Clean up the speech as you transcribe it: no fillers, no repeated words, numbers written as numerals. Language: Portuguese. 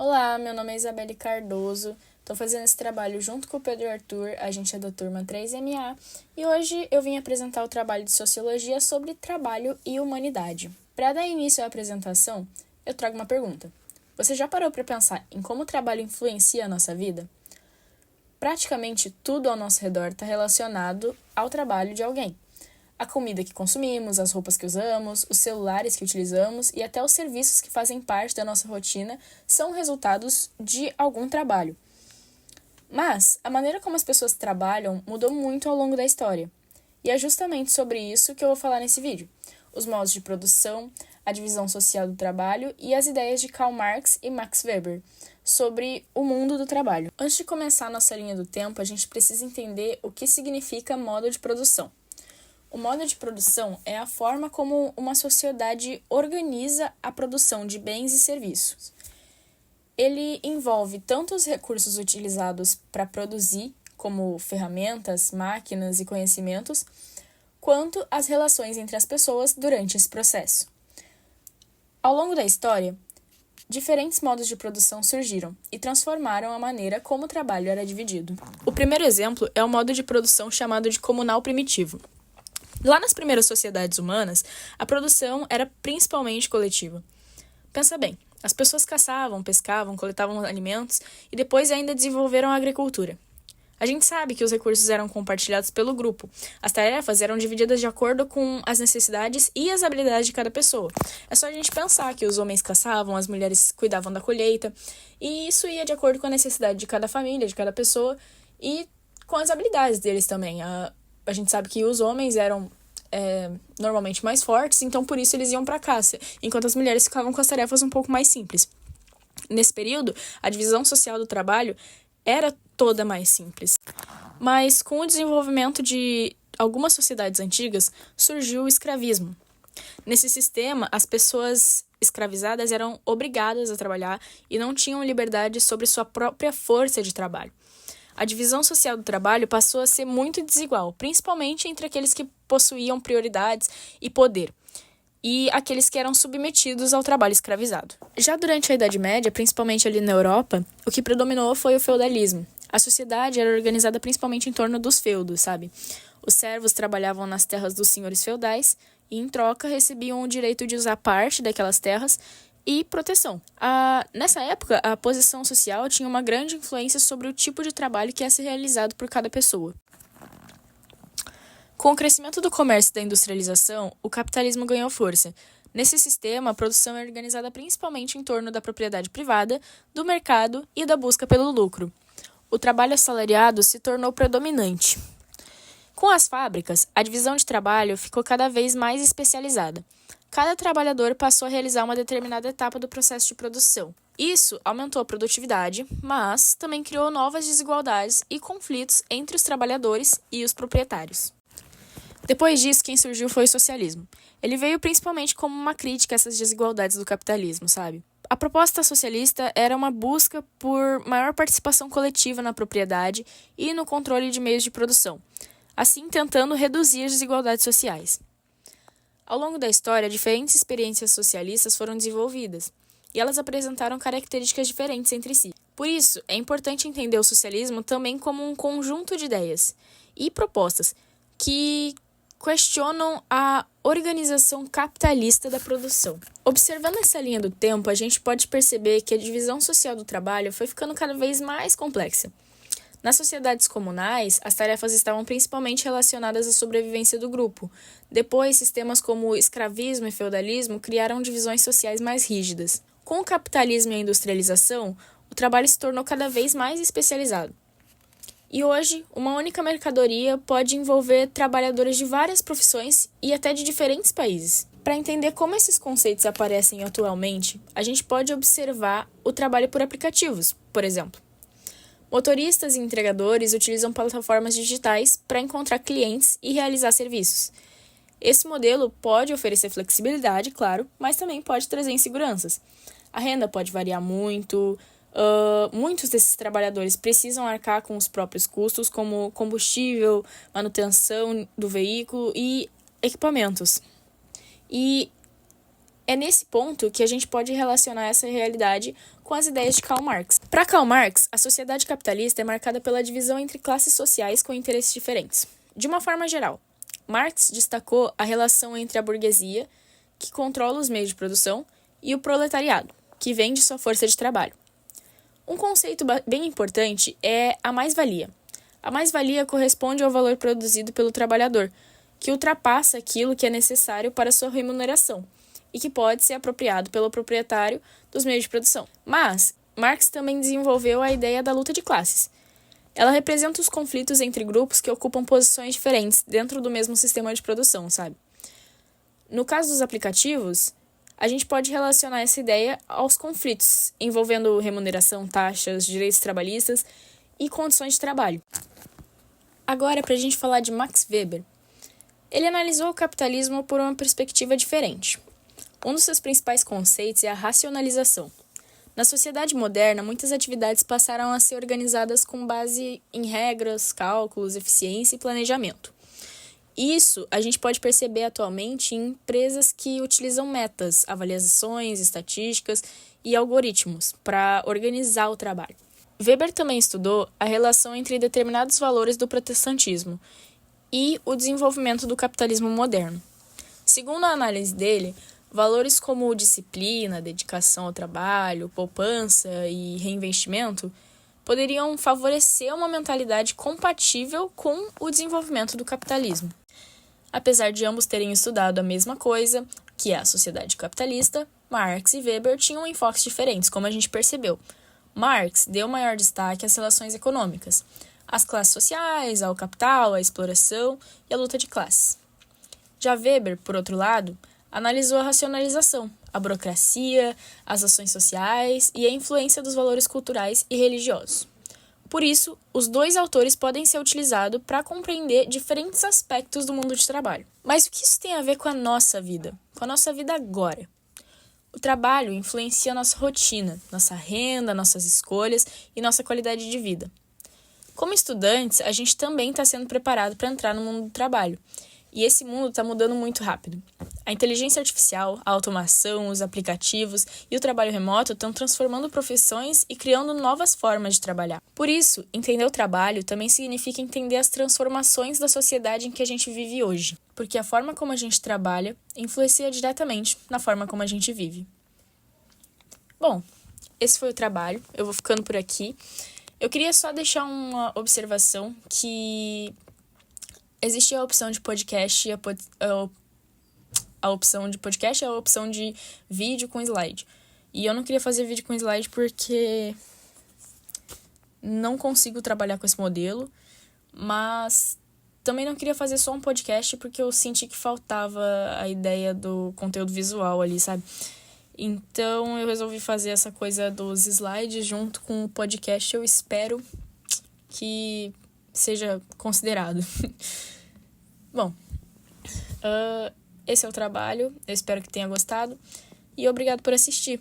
Olá, meu nome é Isabelle Cardoso, estou fazendo esse trabalho junto com o Pedro Arthur, a gente é da turma 3MA, e hoje eu vim apresentar o trabalho de Sociologia sobre trabalho e humanidade. Para dar início à apresentação, eu trago uma pergunta. Você já parou para pensar em como o trabalho influencia a nossa vida? Praticamente tudo ao nosso redor está relacionado ao trabalho de alguém. A comida que consumimos, as roupas que usamos, os celulares que utilizamos e até os serviços que fazem parte da nossa rotina são resultados de algum trabalho. Mas a maneira como as pessoas trabalham mudou muito ao longo da história. E é justamente sobre isso que eu vou falar nesse vídeo. Os modos de produção, a divisão social do trabalho e as ideias de Karl Marx e Max Weber sobre o mundo do trabalho. Antes de começar a nossa linha do tempo, a gente precisa entender o que significa modo de produção. O modo de produção é a forma como uma sociedade organiza a produção de bens e serviços. Ele envolve tanto os recursos utilizados para produzir, como ferramentas, máquinas e conhecimentos, quanto as relações entre as pessoas durante esse processo. Ao longo da história, diferentes modos de produção surgiram e transformaram a maneira como o trabalho era dividido. O primeiro exemplo é o modo de produção chamado de comunal primitivo. Lá nas primeiras sociedades humanas, a produção era principalmente coletiva. Pensa bem, as pessoas caçavam, pescavam, coletavam alimentos e depois ainda desenvolveram a agricultura. A gente sabe que os recursos eram compartilhados pelo grupo. As tarefas eram divididas de acordo com as necessidades e as habilidades de cada pessoa. É só a gente pensar que os homens caçavam, as mulheres cuidavam da colheita, e isso ia de acordo com a necessidade de cada família, de cada pessoa e com as habilidades deles também. A gente sabe que os homens eram normalmente mais fortes, então por isso eles iam para a caça, enquanto as mulheres ficavam com as tarefas um pouco mais simples. Nesse período, a divisão social do trabalho era toda mais simples. Mas com o desenvolvimento de algumas sociedades antigas, surgiu o escravismo. Nesse sistema, as pessoas escravizadas eram obrigadas a trabalhar e não tinham liberdade sobre sua própria força de trabalho. A divisão social do trabalho passou a ser muito desigual, principalmente entre aqueles que possuíam prioridades e poder, e aqueles que eram submetidos ao trabalho escravizado. Já durante a Idade Média, principalmente ali na Europa, o que predominou foi o feudalismo. A sociedade era organizada principalmente em torno dos feudos, sabe? Os servos trabalhavam nas terras dos senhores feudais e, em troca, recebiam o direito de usar parte daquelas terras e proteção. Nessa época, a posição social tinha uma grande influência sobre o tipo de trabalho que ia ser realizado por cada pessoa. Com o crescimento do comércio e da industrialização, o capitalismo ganhou força. Nesse sistema, a produção é organizada principalmente em torno da propriedade privada, do mercado e da busca pelo lucro. O trabalho assalariado se tornou predominante. Com as fábricas, a divisão de trabalho ficou cada vez mais especializada. Cada trabalhador passou a realizar uma determinada etapa do processo de produção. Isso aumentou a produtividade, mas também criou novas desigualdades e conflitos entre os trabalhadores e os proprietários. Depois disso, quem surgiu foi o socialismo. Ele veio principalmente como uma crítica a essas desigualdades do capitalismo, sabe? A proposta socialista era uma busca por maior participação coletiva na propriedade e no controle de meios de produção, assim tentando reduzir as desigualdades sociais. Ao longo da história, diferentes experiências socialistas foram desenvolvidas, e elas apresentaram características diferentes entre si. Por isso, é importante entender o socialismo também como um conjunto de ideias e propostas que questionam a organização capitalista da produção. Observando essa linha do tempo, a gente pode perceber que a divisão social do trabalho foi ficando cada vez mais complexa. Nas sociedades comunais, as tarefas estavam principalmente relacionadas à sobrevivência do grupo. Depois, sistemas como o escravismo e feudalismo criaram divisões sociais mais rígidas. Com o capitalismo e a industrialização, o trabalho se tornou cada vez mais especializado. E hoje, uma única mercadoria pode envolver trabalhadores de várias profissões e até de diferentes países. Para entender como esses conceitos aparecem atualmente, a gente pode observar o trabalho por aplicativos, por exemplo. Motoristas e entregadores utilizam plataformas digitais para encontrar clientes e realizar serviços. Esse modelo pode oferecer flexibilidade, claro, mas também pode trazer inseguranças. A renda pode variar muito. Muitos desses trabalhadores precisam arcar com os próprios custos, como combustível, manutenção do veículo e equipamentos. E É nesse ponto que a gente pode relacionar essa realidade com as ideias de Karl Marx. Para Karl Marx, a sociedade capitalista é marcada pela divisão entre classes sociais com interesses diferentes. De uma forma geral, Marx destacou a relação entre a burguesia, que controla os meios de produção, e o proletariado, que vende sua força de trabalho. Um conceito bem importante é a mais-valia. A mais-valia corresponde ao valor produzido pelo trabalhador, que ultrapassa aquilo que é necessário para sua remuneração e que pode ser apropriado pelo proprietário dos meios de produção. Mas Marx também desenvolveu a ideia da luta de classes. Ela representa os conflitos entre grupos que ocupam posições diferentes dentro do mesmo sistema de produção, sabe? No caso dos aplicativos, a gente pode relacionar essa ideia aos conflitos envolvendo remuneração, taxas, direitos trabalhistas e condições de trabalho. Agora, para a gente falar de Max Weber, ele analisou o capitalismo por uma perspectiva diferente. Um dos seus principais conceitos é a racionalização. Na sociedade moderna, muitas atividades passaram a ser organizadas com base em regras, cálculos, eficiência e planejamento. Isso a gente pode perceber atualmente em empresas que utilizam metas, avaliações, estatísticas e algoritmos para organizar o trabalho. Weber também estudou a relação entre determinados valores do protestantismo e o desenvolvimento do capitalismo moderno. Segundo a análise dele, valores como disciplina, dedicação ao trabalho, poupança e reinvestimento poderiam favorecer uma mentalidade compatível com o desenvolvimento do capitalismo. Apesar de ambos terem estudado a mesma coisa, que é a sociedade capitalista, Marx e Weber tinham enfoques diferentes, como a gente percebeu. Marx deu maior destaque às relações econômicas, às classes sociais, ao capital, à exploração e à luta de classes. Já Weber, por outro lado, analisou a racionalização, a burocracia, as ações sociais e a influência dos valores culturais e religiosos. Por isso, os dois autores podem ser utilizados para compreender diferentes aspectos do mundo de trabalho. Mas o que isso tem a ver com a nossa vida? Com a nossa vida agora? O trabalho influencia nossa rotina, nossa renda, nossas escolhas e nossa qualidade de vida. Como estudantes, a gente também está sendo preparado para entrar no mundo do trabalho. E esse mundo está mudando muito rápido. A inteligência artificial, a automação, os aplicativos e o trabalho remoto estão transformando profissões e criando novas formas de trabalhar. Por isso, entender o trabalho também significa entender as transformações da sociedade em que a gente vive hoje. Porque a forma como a gente trabalha influencia diretamente na forma como a gente vive. Bom, esse foi o trabalho. Eu vou ficando por aqui. Eu queria só deixar uma observação que existe a opção de podcast e a opção de podcast é a opção de vídeo com slide. E eu não queria fazer vídeo com slide porque não consigo trabalhar com esse modelo, mas também não queria fazer só um podcast porque eu senti que faltava a ideia do conteúdo visual ali, sabe? Então eu resolvi fazer essa coisa dos slides junto com o podcast. Eu espero que seja considerado. Bom, esse é o trabalho, eu espero que tenha gostado e obrigado por assistir.